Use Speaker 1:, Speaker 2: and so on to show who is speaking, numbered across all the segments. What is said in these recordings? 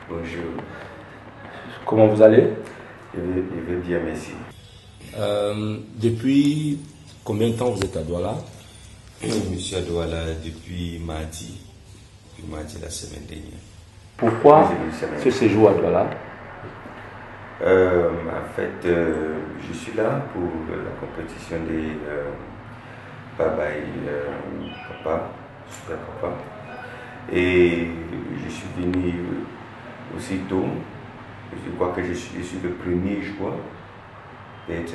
Speaker 1: Bonjour.
Speaker 2: Comment vous allez?
Speaker 1: Je vais bien, merci.
Speaker 2: Depuis combien de temps vous êtes à Douala?
Speaker 1: Je suis à Douala depuis mardi la semaine dernière.
Speaker 2: Pourquoi ce séjour à Douala?
Speaker 1: En fait, je suis là pour la compétition des Baba et Papa, Super Papa. Et je suis venu aussitôt. Je crois que je suis le premier joueur d'être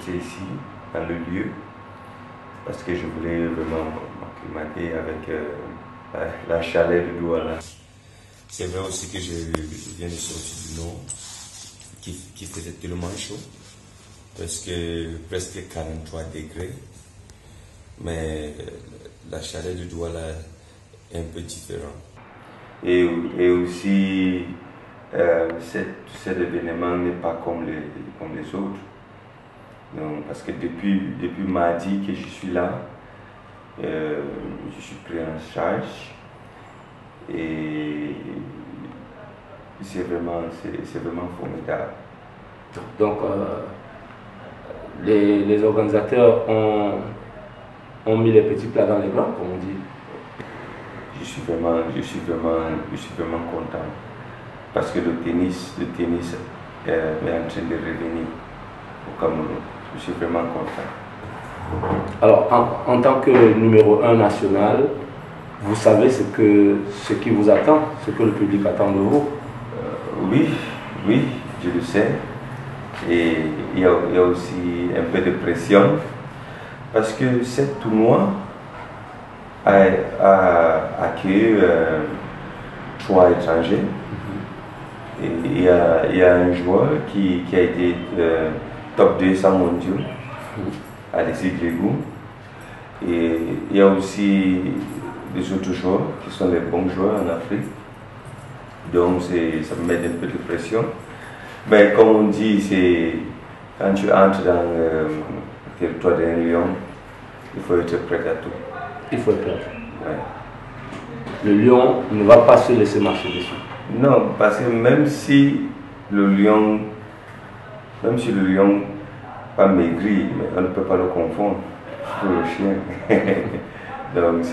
Speaker 1: ici, dans le lieu, parce que je voulais vraiment m'acclimater avec la chaleur de Douala. C'est vrai aussi que je viens de sortir du nord, qui faisait tellement chaud, presque 43 degrés, mais la chaleur de Douala est un peu différente. Et aussi, cet événement n'est pas comme les autres. Donc, parce que depuis mardi que je suis là, je suis pris en charge et c'est vraiment formidable.
Speaker 2: Donc, les organisateurs ont mis les petits plats dans les grands, comme on dit.
Speaker 1: Je suis vraiment content parce que le tennis est en train de revenir au Cameroun. Je suis vraiment content.
Speaker 2: Alors, en tant que numéro 1 national, vous savez ce qui vous attend, ce que le public attend de vous?
Speaker 1: Oui, je le sais. Et il y a aussi un peu de pression parce que ce tournoi a accueilli 3 étrangers. Et il y a un joueur qui a été top 200 mondiaux, Alexis Grégou. Et il y a aussi des autres joueurs qui sont des bons joueurs en Afrique. Donc ça me met un peu de pression. Mais comme on dit, quand tu entres dans le territoire d'un lion, il faut être prêt à tout.
Speaker 2: Il faut être prêt.
Speaker 1: Ouais.
Speaker 2: Le lion ne va pas se laisser marcher dessus.
Speaker 1: Non, parce que même si le lion pas maigri, mais on ne peut pas le confondre pour le chien. Donc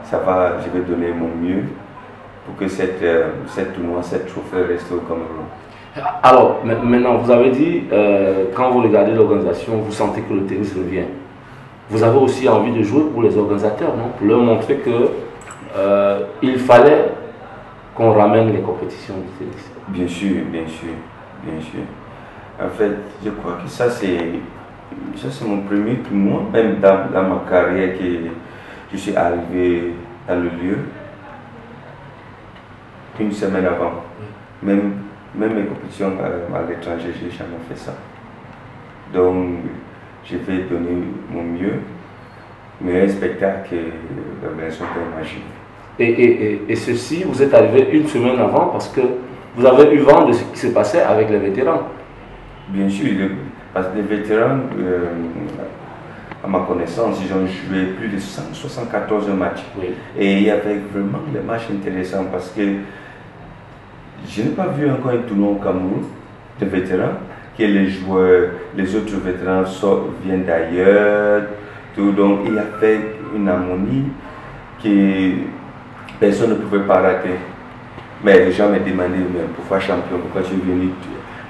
Speaker 1: ça va, je vais donner mon mieux pour que cette trophée reste au Cameroun.
Speaker 2: Alors, maintenant, vous avez dit, quand vous regardez l'organisation, vous sentez que le tennis revient. Vous avez aussi envie de jouer pour les organisateurs, non? Pour leur montrer qu'il fallait qu'on ramène les compétitions du tennis.
Speaker 1: Bien sûr. En fait, je crois que ça c'est mon premier tournoi, même dans ma carrière, que je suis arrivé dans le lieu une semaine avant. Même mes compétitions à l'étranger, je n'ai jamais fait ça. Donc, je vais donner mon mieux, mais un spectacle que l'organisation peut imaginer.
Speaker 2: Et ceci, vous êtes arrivé une semaine avant parce que vous avez eu vent de ce qui se passait avec les vétérans.
Speaker 1: Bien sûr, parce que les vétérans, à ma connaissance, ils ont joué plus de 174 matchs.
Speaker 2: Oui.
Speaker 1: Et il y avait vraiment des matchs intéressants parce que je n'ai pas vu encore un tournoi au Cameroun de vétérans, que les autres vétérans viennent d'ailleurs. Donc il y avait une harmonie que personne ne pouvait pas rater. Mais les gens me demandaient, mais pourquoi champion, pourquoi tu es venu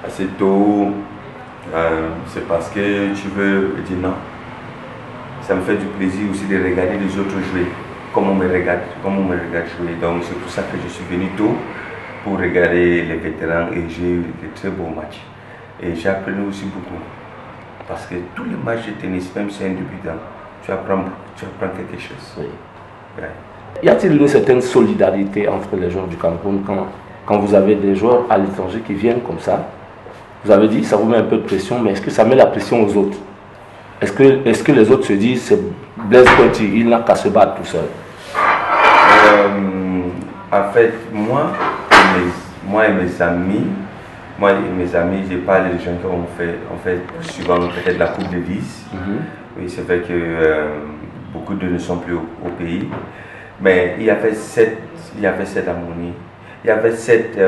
Speaker 1: assez tôt? C'est parce que tu veux. Je dis non. Ça me fait du plaisir aussi de regarder les autres jouer, comme on me regarde jouer. Donc c'est pour ça que je suis venu tôt, pour regarder les vétérans, et j'ai eu de très beaux matchs. Et j'ai appris aussi beaucoup. Parce que tous les matchs de tennis, même si c'est un débutant, tu apprends quelque chose.
Speaker 2: Oui.
Speaker 1: Ouais.
Speaker 2: Y a-t-il une certaine solidarité entre les joueurs du Cameroun quand vous avez des joueurs à l'étranger qui viennent comme ça? Vous avez dit ça vous met un peu de pression, mais est-ce que ça met la pression aux autres? Est-ce que les autres se disent c'est Blaise Conti, il n'a qu'à se battre tout seul?
Speaker 1: En fait, moi et mes amis, j'ai parlé de gens qui ont fait souvent peut-être la Coupe Davis. Oui, c'est vrai que beaucoup d'eux ne sont plus au pays. Mais il y avait cette harmonie. il y avait cette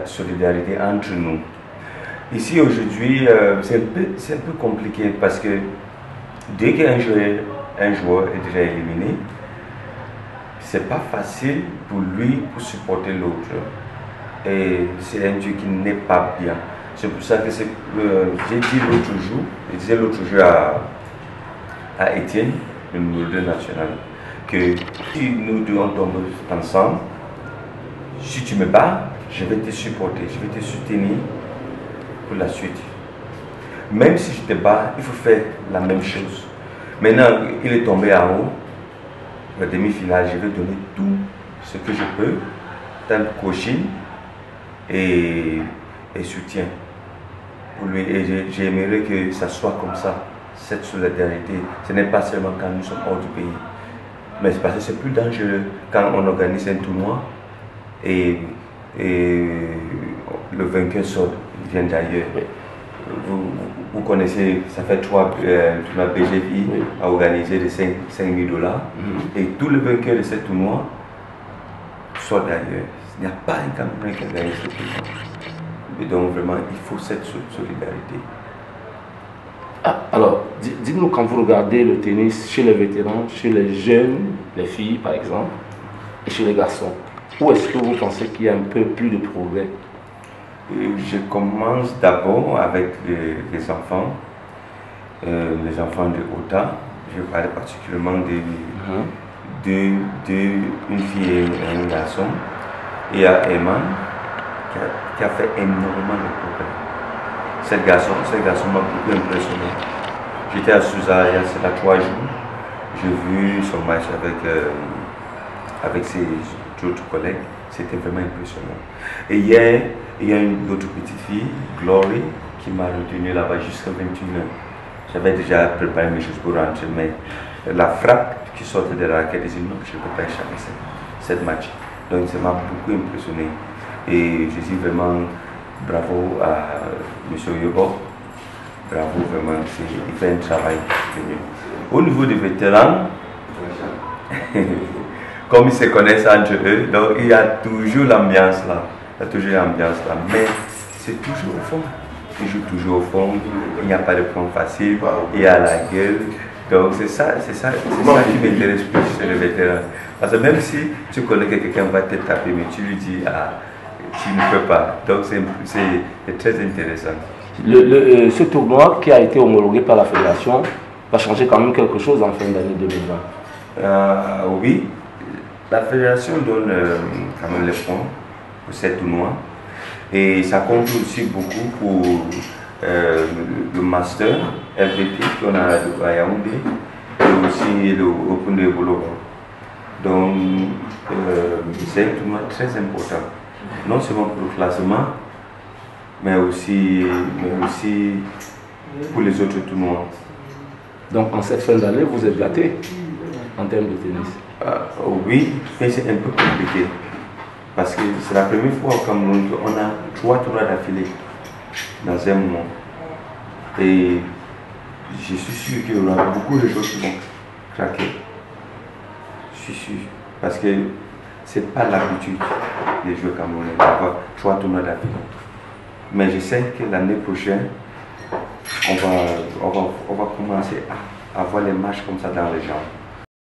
Speaker 1: solidarité entre nous. Ici aujourd'hui, c'est un peu compliqué parce que dès qu'un joueur est déjà éliminé, c'est pas facile pour lui pour supporter l'autre. Et c'est un jeu qui n'est pas bien. C'est pour ça que j'ai dit l'autre jour, je disais l'autre jour à Étienne, le numéro 2 national, que si nous deux on tombe ensemble, si tu me bats, je vais te supporter, je vais te soutenir pour la suite. Même si je te bats, il faut faire la même chose. Maintenant, il est tombé en haut, la demi-finale, je vais donner tout ce que je peux, tant de coaching et soutien pour lui. Et j'aimerais que ça soit comme ça, cette solidarité. Ce n'est pas seulement quand nous sommes hors du pays, mais c'est parce que c'est plus dangereux quand on organise un tournoi et le vainqueur vient d'ailleurs. Oui. Vous connaissez, ça fait 3 tournois BGFI à organiser de 5 000 $. Et tous les vainqueurs de ce tournoi sont d'ailleurs. Il n'y a pas un Camerounais qui a gagné ce tournoi. Et donc vraiment, il faut cette solidarité.
Speaker 2: Ah, alors, dites-nous quand vous regardez le tennis chez les vétérans, chez les jeunes, les filles par exemple, et chez les garçons, où est-ce que vous pensez qu'il y a un peu plus de progrès?
Speaker 1: Je commence d'abord avec les enfants de Ota. Je parle particulièrement d'une fille et un garçon. Et il y a Eman qui a fait énormément de progrès. Ce garçon m'a beaucoup impressionné. J'étais à Sousa il y a 3 jours. J'ai vu son match avec ses autres collègues. C'était vraiment impressionnant. Et hier, il y a une autre petite fille, Glory, qui m'a retenu là-bas jusqu'à 21h. J'avais déjà préparé mes choses pour rentrer, mais la frappe qui sortait de la raquette, je disais non, je ne peux pas échapper cette match. Donc ça m'a beaucoup impressionné. Et je dis vraiment bravo à M. Yobo. Bravo, vraiment, il fait un travail. Au niveau des vétérans, comme ils se connaissent entre eux, donc il y a toujours l'ambiance là. Mais c'est toujours au fond. Ils jouent toujours au fond. Il n'y a pas de point facile. Il y a la gueule. Donc c'est ça qui m'intéresse plus chez les vétérans. Parce que même si tu connais que quelqu'un va te taper, mais tu lui dis tu ne peux pas. Donc c'est très intéressant.
Speaker 2: Ce tournoi qui a été homologué par la fédération va changer quand même quelque chose en fin d'année 2020.
Speaker 1: Oui. La fédération donne quand même les points pour ce tournoi et ça compte aussi beaucoup pour le Master LVP qu'on a à Yaoundé et aussi le Open de Bolo. Donc c'est un tournoi très important, non seulement pour le classement, mais aussi pour les autres tournois.
Speaker 2: Donc en cette fin d'année, vous êtes gâté en termes de tennis?
Speaker 1: Oui, mais c'est un peu compliqué. Parce que c'est la première fois au Cameroun qu'on a 3 tournois d'affilée dans un mois. Et je suis sûr qu'il y aura beaucoup de choses qui vont craquer. Je suis sûr. Parce que ce n'est pas l'habitude des joueurs camerounais d'avoir 3 tournois d'affilée. Mais je sais que l'année prochaine, on va commencer à avoir les matchs comme ça dans les jambes.